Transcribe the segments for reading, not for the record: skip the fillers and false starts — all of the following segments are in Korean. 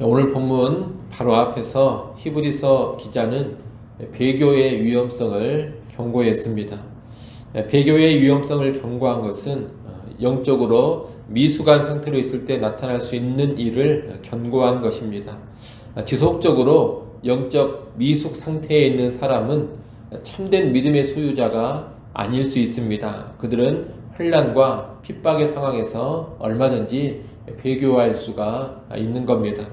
오늘 본문 바로 앞에서 히브리서 기자는 배교의 위험성을 경고했습니다. 배교의 위험성을 경고한 것은 영적으로 미숙한 상태로 있을 때 나타날 수 있는 일을 경고한 것입니다. 지속적으로 영적 미숙 상태에 있는 사람은 참된 믿음의 소유자가 아닐 수 있습니다. 그들은 혼란과 핍박의 상황에서 얼마든지 배교할 수가 있는 겁니다.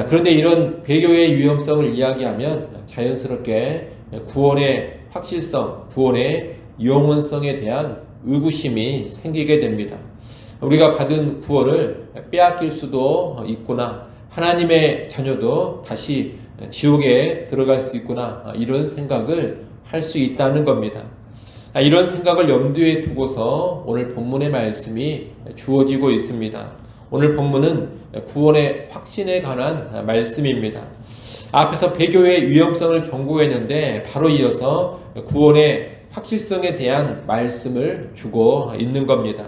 그런데 이런 배교의 위험성을 이야기하면 자연스럽게 구원의 확실성, 구원의 영원성에 대한 의구심이 생기게 됩니다. 우리가 받은 구원을 빼앗길 수도 있구나, 하나님의 자녀도 다시 지옥에 들어갈 수 있구나, 이런 생각을 할 수 있다는 겁니다. 이런 생각을 염두에 두고서 오늘 본문의 말씀이 주어지고 있습니다. 오늘 본문은 구원의 확신에 관한 말씀입니다. 앞에서 배교의 위험성을 경고했는데 바로 이어서 구원의 확실성에 대한 말씀을 주고 있는 겁니다.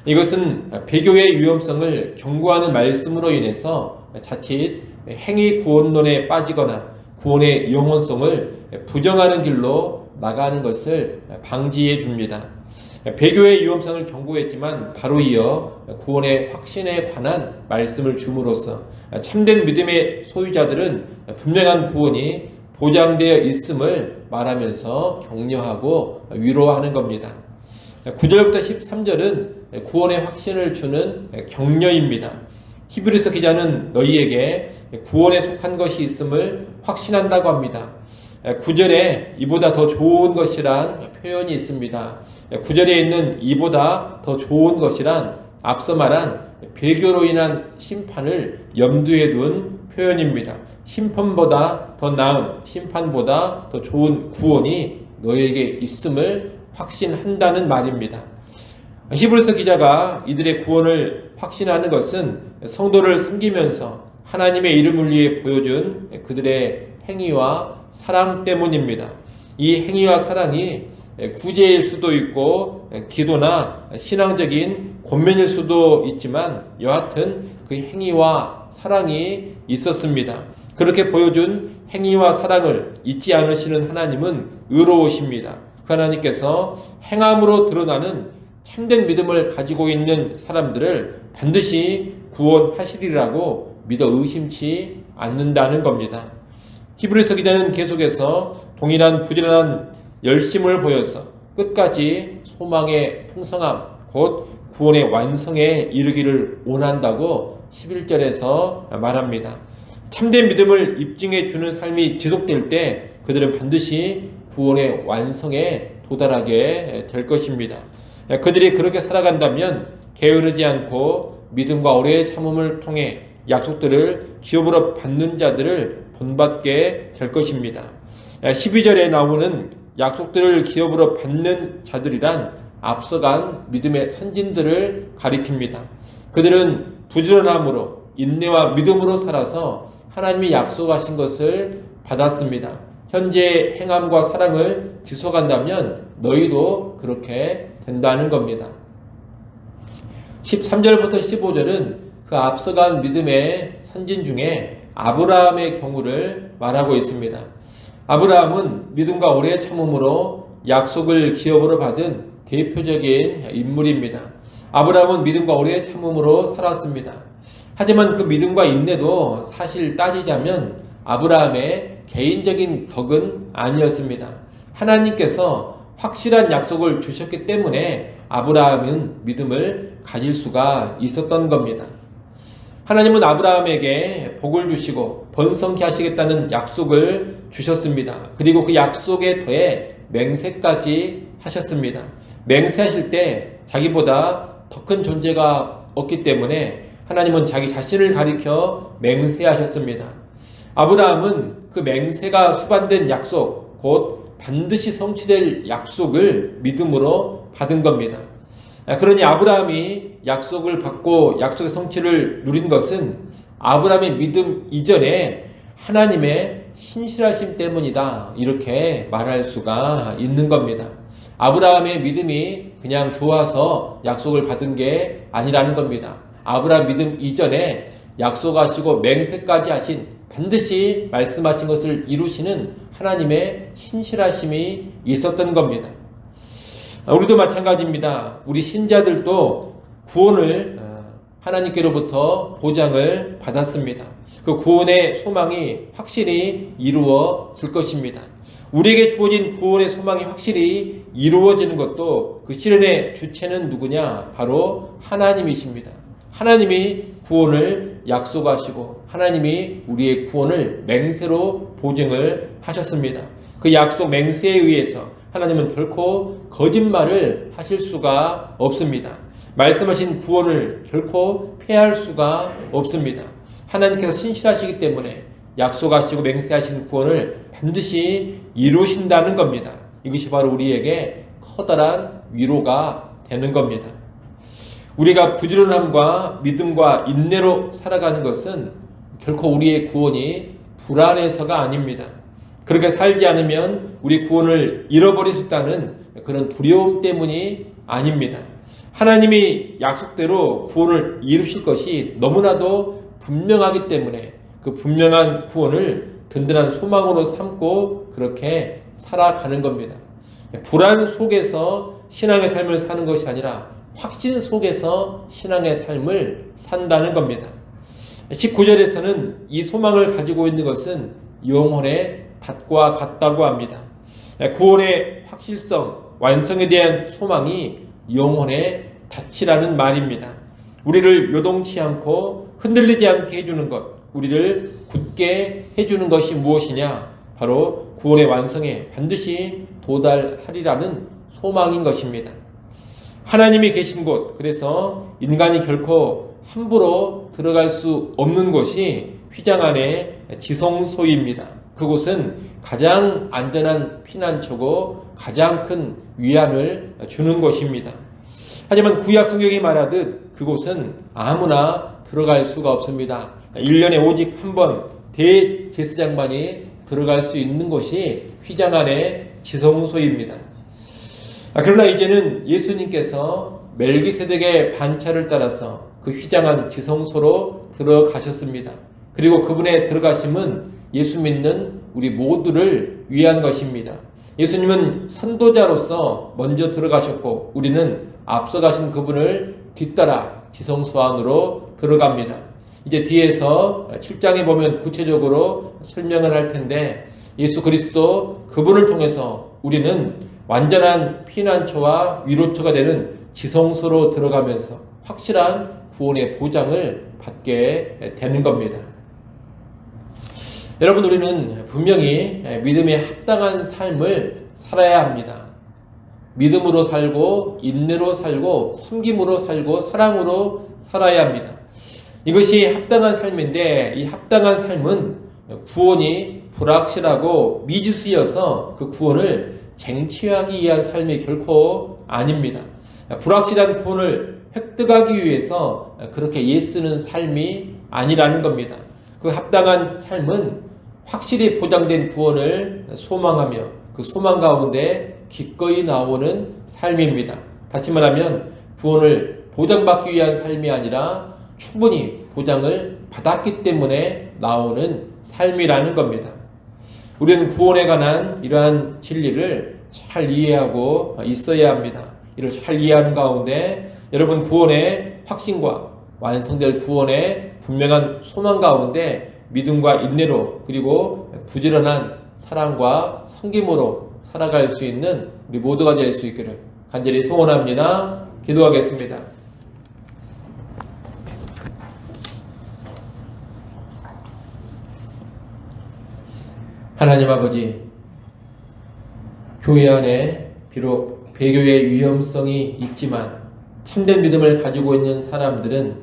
이것은 배교의 위험성을 경고하는 말씀으로 인해서 자칫 행위 구원론에 빠지거나 구원의 영원성을 부정하는 길로 나가는 것을 방지해 줍니다. 배교의 위험성을 경고했지만 바로 이어 구원의 확신에 관한 말씀을 줌으로써 참된 믿음의 소유자들은 분명한 구원이 보장되어 있음을 말하면서 격려하고 위로하는 겁니다. 9절부터 13절은 구원의 확신을 주는 격려입니다. 히브리서 기자는 너희에게 구원에 속한 것이 있음을 확신한다고 합니다. 9절에 이보다 더 좋은 것이란 표현이 있습니다. 9절에 있는 이보다 더 좋은 것이란 앞서 말한 배교로 인한 심판을 염두에 둔 표현입니다. 심판보다 더 나은, 심판보다 더 좋은 구원이 너에게 있음을 확신한다는 말입니다. 히브리서 기자가 이들의 구원을 확신하는 것은 성도를 섬기면서 하나님의 이름을 위해 보여준 그들의 행위와 사랑 때문입니다. 이 행위와 사랑이 구제일 수도 있고 기도나 신앙적인 권면일 수도 있지만 여하튼 그 행위와 사랑이 있었습니다. 그렇게 보여준 행위와 사랑을 잊지 않으시는 하나님은 의로우십니다. 그 하나님께서 행함으로 드러나는 참된 믿음을 가지고 있는 사람들을 반드시 구원하시리라고 믿어 의심치 않는다는 겁니다. 히브리서 기자는 계속해서 동일한 부지런한 열심을 보여서 끝까지 소망의 풍성함, 곧 구원의 완성에 이르기를 원한다고 11절에서 말합니다. 참된 믿음을 입증해 주는 삶이 지속될 때 그들은 반드시 구원의 완성에 도달하게 될 것입니다. 그들이 그렇게 살아간다면 게으르지 않고 믿음과 오래의 참음을 통해 약속들을 기업으로 받는 자들을 본받게 될 것입니다. 12절에 나오는 약속들을 기업으로 받는 자들이란 앞서간 믿음의 선진들을 가리킵니다. 그들은 부지런함으로 인내와 믿음으로 살아서 하나님이 약속하신 것을 받았습니다. 현재 행함과 사랑을 지속한다면 너희도 그렇게 된다는 겁니다. 13절부터 15절은 그 앞서간 믿음의 선진 중에 아브라함의 경우를 말하고 있습니다. 아브라함은 믿음과 오래 참음으로 약속을 기업으로 받은 대표적인 인물입니다. 아브라함은 믿음과 오래 참음으로 살았습니다. 하지만 그 믿음과 인내도 사실 따지자면 아브라함의 개인적인 덕은 아니었습니다. 하나님께서 확실한 약속을 주셨기 때문에 아브라함은 믿음을 가질 수가 있었던 겁니다. 하나님은 아브라함에게 복을 주시고 번성케 하시겠다는 약속을 주셨습니다. 그리고 그 약속에 더해 맹세까지 하셨습니다. 맹세하실 때 자기보다 더 큰 존재가 없기 때문에 하나님은 자기 자신을 가리켜 맹세하셨습니다. 아브라함은 그 맹세가 수반된 약속, 곧 반드시 성취될 약속을 믿음으로 받은 겁니다. 그러니 아브라함이 약속을 받고 약속의 성취를 누린 것은 아브라함의 믿음 이전에 하나님의 신실하심 때문이다, 이렇게 말할 수가 있는 겁니다. 아브라함의 믿음이 그냥 좋아서 약속을 받은 게 아니라는 겁니다. 아브라함 믿음 이전에 약속하시고 맹세까지 하신, 반드시 말씀하신 것을 이루시는 하나님의 신실하심이 있었던 겁니다. 우리도 마찬가지입니다. 우리 신자들도 구원을 하나님께로부터 보장을 받았습니다. 그 구원의 소망이 확실히 이루어질 것입니다. 우리에게 주어진 구원의 소망이 확실히 이루어지는 것도 그 실현의 주체는 누구냐? 바로 하나님이십니다. 하나님이 구원을 약속하시고 하나님이 우리의 구원을 맹세로 보증을 하셨습니다. 그 약속 맹세에 의해서 하나님은 결코 거짓말을 하실 수가 없습니다. 말씀하신 구원을 결코 폐할 수가 없습니다. 하나님께서 신실하시기 때문에 약속하시고 맹세하신 구원을 반드시 이루신다는 겁니다. 이것이 바로 우리에게 커다란 위로가 되는 겁니다. 우리가 부지런함과 믿음과 인내로 살아가는 것은 결코 우리의 구원이 불안해서가 아닙니다. 그렇게 살지 않으면 우리 구원을 잃어버릴 수 있다는 그런 두려움 때문이 아닙니다. 하나님이 약속대로 구원을 이루실 것이 너무나도 분명하기 때문에 그 분명한 구원을 든든한 소망으로 삼고 그렇게 살아가는 겁니다. 불안 속에서 신앙의 삶을 사는 것이 아니라 확신 속에서 신앙의 삶을 산다는 겁니다. 19절에서는 이 소망을 가지고 있는 것은 영혼의 닷과 같다고 합니다. 구원의 확실성, 완성에 대한 소망이 영혼의 닷이라는 말입니다. 우리를 요동치 않고 흔들리지 않게 해주는 것, 우리를 굳게 해주는 것이 무엇이냐? 바로 구원의 완성에 반드시 도달하리라는 소망인 것입니다. 하나님이 계신 곳, 그래서 인간이 결코 함부로 들어갈 수 없는 곳이 휘장 안의 지성소입니다. 그곳은 가장 안전한 피난처고 가장 큰 위안을 주는 곳입니다. 하지만 구약 성경이 말하듯 그곳은 아무나 들어갈 수가 없습니다. 1년에 오직 한 번 대제사장만이 들어갈 수 있는 곳이 휘장 안의 지성소입니다. 그러나 이제는 예수님께서 멜기세덱의 반차를 따라서 그 휘장 안 지성소로 들어가셨습니다. 그리고 그분의 들어가심은 예수 믿는 우리 모두를 위한 것입니다. 예수님은 선도자로서 먼저 들어가셨고 우리는 앞서가신 그분을 뒤따라 지성소 안으로 들어갑니다. 이제 뒤에서 7장에 보면 구체적으로 설명을 할 텐데 예수 그리스도 그분을 통해서 우리는 완전한 피난처와 위로처가 되는 지성소로 들어가면서 확실한 구원의 보장을 받게 되는 겁니다. 여러분, 우리는 분명히 믿음에 합당한 삶을 살아야 합니다. 믿음으로 살고 인내로 살고 섬김으로 살고 사랑으로 살아야 합니다. 이것이 합당한 삶인데 이 합당한 삶은 구원이 불확실하고 미지수여서 그 구원을 쟁취하기 위한 삶이 결코 아닙니다. 불확실한 구원을 획득하기 위해서 그렇게 애쓰는 삶이 아니라는 겁니다. 그 합당한 삶은 확실히 보장된 구원을 소망하며 그 소망 가운데 기꺼이 나오는 삶입니다. 다시 말하면 구원을 보장받기 위한 삶이 아니라 충분히 보장을 받았기 때문에 나오는 삶이라는 겁니다. 우리는 구원에 관한 이러한 진리를 잘 이해하고 있어야 합니다. 이를 잘 이해하는 가운데 여러분 구원의 확신과 완성될 구원의 분명한 소망 가운데 믿음과 인내로 그리고 부지런한 사랑과 섬김으로 살아갈 수 있는 우리 모두가 될 수 있기를 간절히 소원합니다. 기도하겠습니다. 하나님 아버지, 교회 안에 비록 배교의 위험성이 있지만 참된 믿음을 가지고 있는 사람들은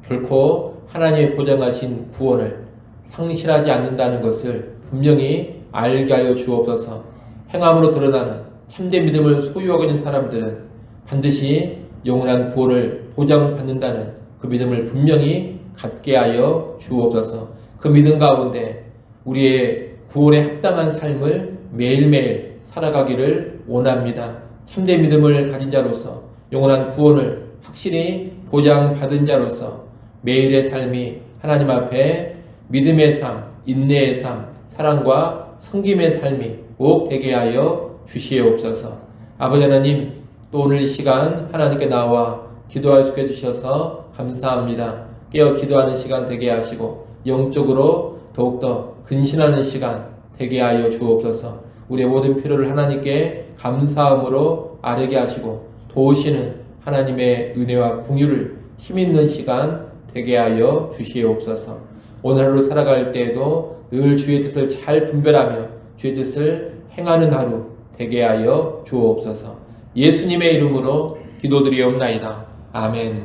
결코 하나님이 보장하신 구원을 상실하지 않는다는 것을 분명히 알게 하여 주옵소서. 행함으로 드러나는 참된 믿음을 소유하고 있는 사람들은 반드시 영원한 구원을 보장받는다는 그 믿음을 분명히 갖게 하여 주옵소서. 그 믿음 가운데 우리의 구원에 합당한 삶을 매일매일 살아가기를 원합니다. 참된 믿음을 가진 자로서 영원한 구원을 확실히 보장받은 자로서 매일의 삶이 하나님 앞에 믿음의 삶, 인내의 삶, 사랑과 섬김의 삶이 꼭 되게 하여 주시옵소서. 아버지 하나님, 또 오늘 이 시간 하나님께 나와 기도할 수 있게 해주셔서 감사합니다. 깨어 기도하는 시간 되게 하시고 영적으로 더욱더 근신하는 시간 되게 하여 주옵소서. 우리의 모든 필요를 하나님께 감사함으로 아뢰게 하시고 도우시는 하나님의 은혜와 긍휼을 힘있는 시간 되게 하여 주시옵소서. 오늘 하루 살아갈 때에도 늘 주의 뜻을 잘 분별하며 주의 뜻을 행하는 하루 되게 하여 주옵소서. 예수님의 이름으로 기도드리옵나이다. 아멘.